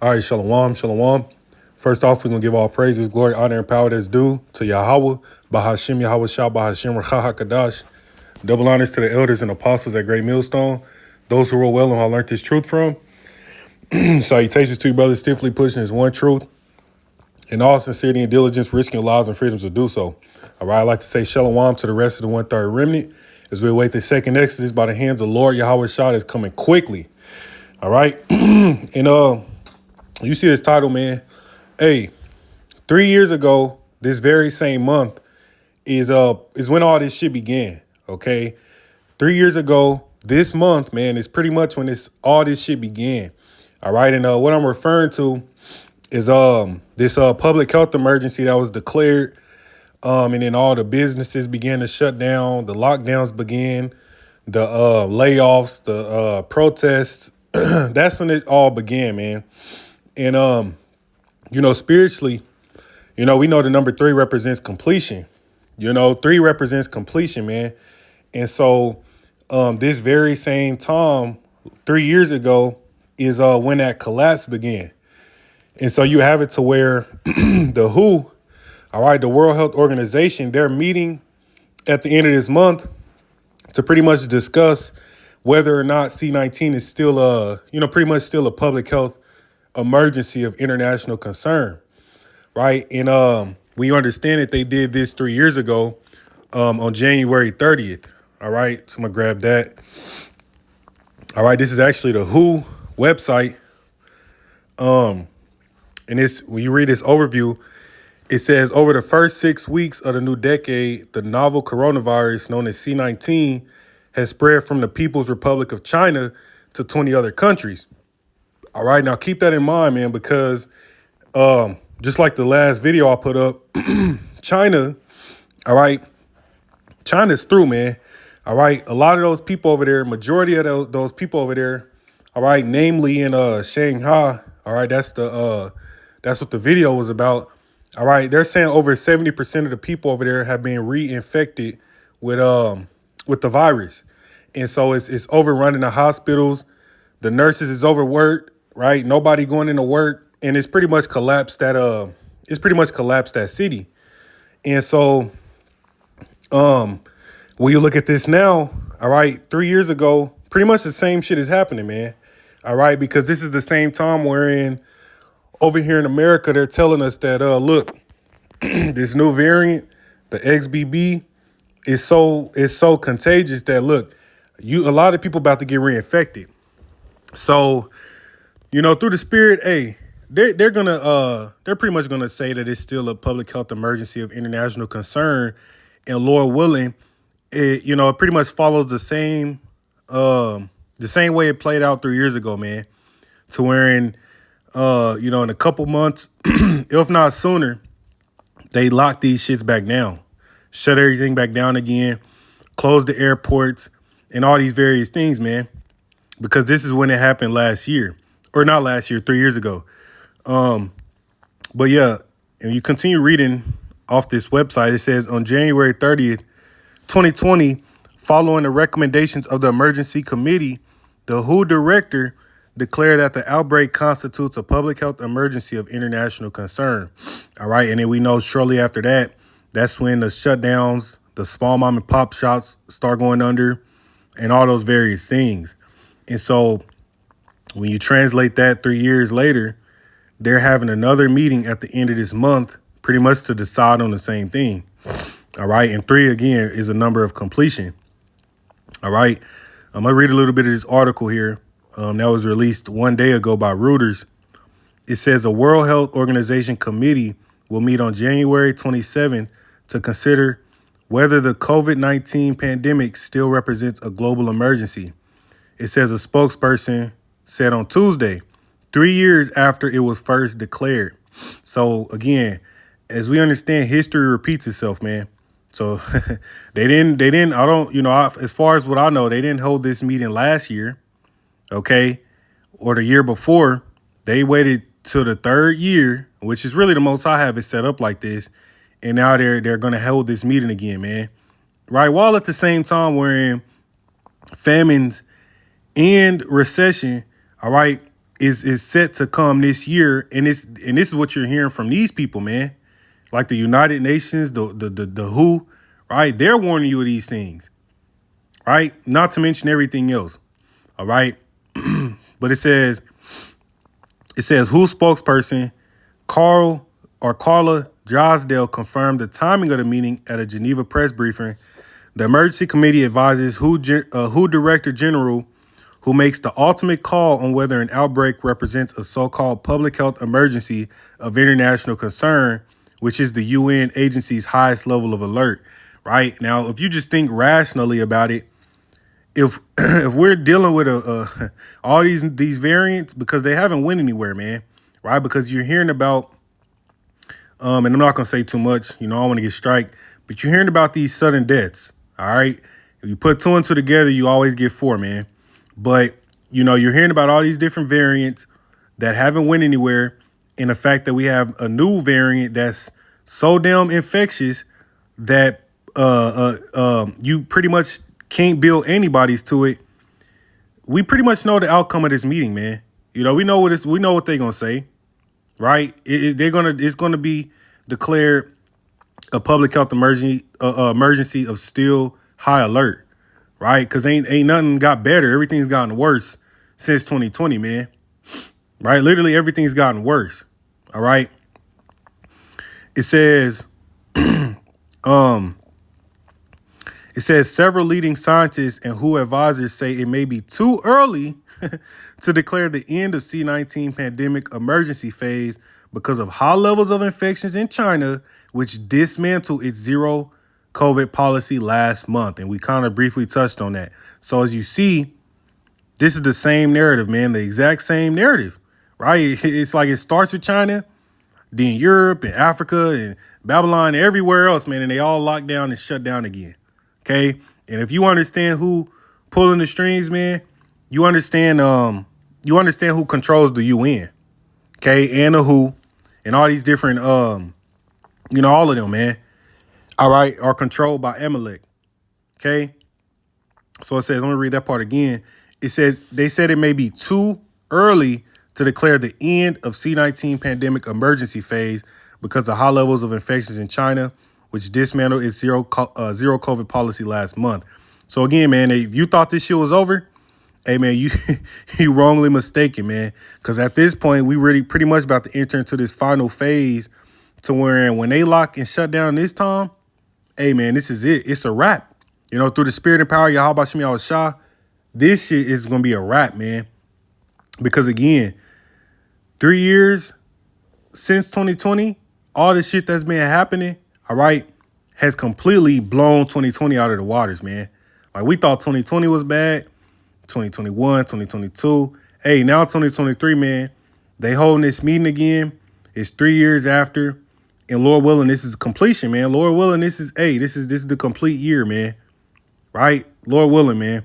All right, shalom, shalom. First off, we're going to give all praises, glory, honor, and power that's due to Yahweh, Bahashim Yahweh Shah, Bahashim Racha HaKadash. Double honors to the elders and apostles at Great Millstone, those who wrote well and I learned this truth from. Salutations to you, brothers, stiffly pushing this one truth. In all sincerity and diligence, risking lives and freedoms to do so. All right, I'd like to say shalom to the rest of the one-third remnant as we await the second exodus by the hands of Lord Yahweh Shah that's coming quickly. All right, and you see this title, man. Hey, 3 years ago, this very same month is when all this shit began. Okay, 3 years ago, this month, man, is pretty much when all this shit began. All right, and what I'm referring to is this public health emergency that was declared, and then all the businesses began to shut down, the lockdowns began, the layoffs, the protests. That's when it all began, man. And spiritually, we know the number 3 represents completion. 3 represents completion, man. And so this very same time, 3 years ago, is when that collapse began. And so you have it to where the WHO, all right, the World Health Organization, they're meeting at the end of this month to pretty much discuss whether or not C-19 is still pretty much still a public health emergency of international concern, right? And we understand that they did this 3 years ago on January 30th, all right? So I'm going to grab that. All right, this is actually the WHO website. And when you read this overview, it says over the first 6 weeks of the new decade, the novel coronavirus known as C-19 has spread from the People's Republic of China to 20 other countries. All right, now keep that in mind, man, because just like the last video I put up, China, all right, China's through, man. All right, a lot of those people over there, majority of those people over there, all right, namely in Shanghai, all right, that's what the video was about. All right, they're saying over 70% of the people over there have been reinfected with the virus. And so it's overrunning the hospitals. The nurses is overworked, right? Nobody going into work, and it's pretty much collapsed that city. And so when you look at this now, all right, 3 years ago, pretty much the same shit is happening, man. All right, because this is the same time wherein over here in America, they're telling us that, look, this new variant, the XBB, is so contagious that, look, a lot of people about to get reinfected. So, through the spirit, hey, they're pretty much gonna say that it's still a public health emergency of international concern, and Lord willing, it pretty much follows the same way it played out 3 years ago, man, to wherein, in a couple months, if not sooner, they lock these shits back down, shut everything back down again, close the airports, and all these various things, man, because this is when it happened last year, or not last year, 3 years ago. But yeah, and you continue reading off this website, it says on January 30th, 2020, following the recommendations of the emergency committee, the WHO director declared that the outbreak constitutes a public health emergency of international concern. All right. And then we know shortly after that, that's when the shutdowns, the small mom and pop shops start going under and all those various things. And so when you translate that 3 years later, they're having another meeting at the end of this month, pretty much to decide on the same thing. All right. And 3, again, is a number of completion. All right. I'm going to read a little bit of this article here. That was released 1 day ago by Reuters. It says a World Health Organization committee will meet on January 27th to consider whether the COVID-19 pandemic still represents a global emergency. It says a spokesperson said on Tuesday, 3 years after it was first declared. So again, as we understand, history repeats itself, man. So they didn't, as far as what I know, they didn't hold this meeting last year. Okay, or the year before. They waited till the 3rd year, which is really the most I have it set up like this. And now they're going to hold this meeting again, man. Right. While at the same time we're in famines and recession, all right, is set to come this year, and this is what you're hearing from these people, man. Like the United Nations, the WHO, right? They're warning you of these things, right? Not to mention everything else, all right? But it says WHO spokesperson Carla Drysdale confirmed the timing of the meeting at a Geneva press briefing. The emergency committee advises WHO Director General, who makes the ultimate call on whether an outbreak represents a so-called public health emergency of international concern, which is the UN agency's highest level of alert, right? Now, if you just think rationally about it, if we're dealing with all these variants, because they haven't went anywhere, man, right? Because you're hearing about, and I'm not going to say too much, I don't want to get striked, but you're hearing about these sudden deaths, all right? If you put two and two together, you always get four, man. But, you're hearing about all these different variants that haven't went anywhere, and the fact that we have a new variant that's so damn infectious that you pretty much can't build antibodies to it. We pretty much know the outcome of this meeting, man. We know what they're gonna say, right? It's gonna be declared a public health emergency of still high alert. Right? Because ain't nothing got better. Everything's gotten worse since 2020, man. Right? Literally everything's gotten worse. All right. It says, several leading scientists and WHO advisors say it may be too early to declare the end of C-19 pandemic emergency phase because of high levels of infections in China, which dismantled its zero COVID policy last month. And we kind of briefly touched on that. So as you see, this is the same narrative, man, the exact same narrative, right? It's like it starts with China, then Europe and Africa and Babylon and everywhere else, man, and they all locked down and shut down again. Okay. And if you understand who pulling the strings, man, you understand who controls the UN. Okay, and the WHO and all these different all of them, man. All right, are controlled by Amalek. Okay. So it says, let me read that part again. It says, they said it may be too early to declare the end of C-19 pandemic emergency phase because of high levels of infections in China, which dismantled its zero COVID policy last month. So again, man, if you thought this shit was over, hey, man, you wrongly mistaken, man. Because at this point, we really pretty much about to enter into this final phase to where when they lock and shut down this time, hey, man, this is it. It's a wrap. Through the spirit and power of Yahweh Shem Yahweh Shah, this shit is going to be a wrap, man. Because, again, 3 years since 2020, all the shit that's been happening, all right, has completely blown 2020 out of the waters, man. Like, we thought 2020 was bad, 2021, 2022. Hey, now 2023, man, they holding this meeting again. It's 3 years after. And Lord willing, this is completion, man. Lord willing, this is the complete year, man. Right? Lord willing, man.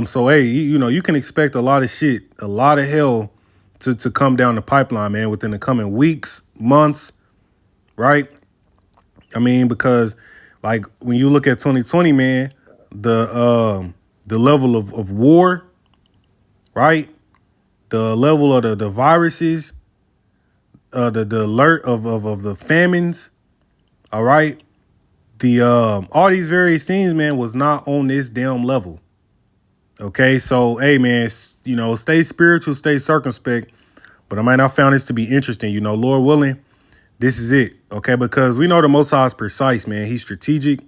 So hey, you can expect a lot of shit, a lot of hell to come down the pipeline, man, within the coming weeks, months, right? I mean, because like when you look at 2020, man, the level of war, right? The level of the viruses, the alert of the famines, all right? The all these various things, man, was not on this damn level. Okay, so hey, man, stay spiritual, stay circumspect. But I found this to be interesting. Lord willing, this is it. Okay, because we know the Most High is precise, man. He's strategic.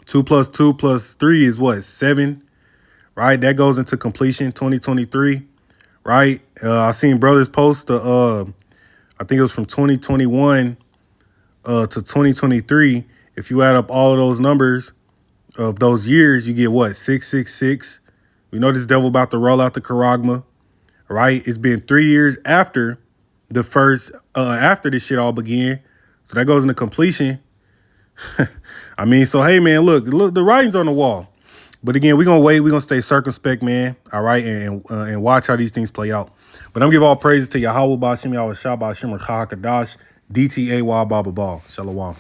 2 + 2 + 3 is what? 7, right? That goes into completion 2023, right? I seen brothers post I think it was from 2021 to 2023. If you add up all of those numbers of those years, you get what? 666. We know this devil about to roll out the charagma, right? It's been 3 years after the first, after this shit all began. So that goes into completion. So hey, man, look, the writing's on the wall. But again, we're going to wait. We're going to stay circumspect, man. All right. And watch how these things play out. But I'm giving all praises to Yahweh Ba'Shem Yahweh Shah Ba'Shem Rakha Kadash DTAY Baba Ball. Shalom.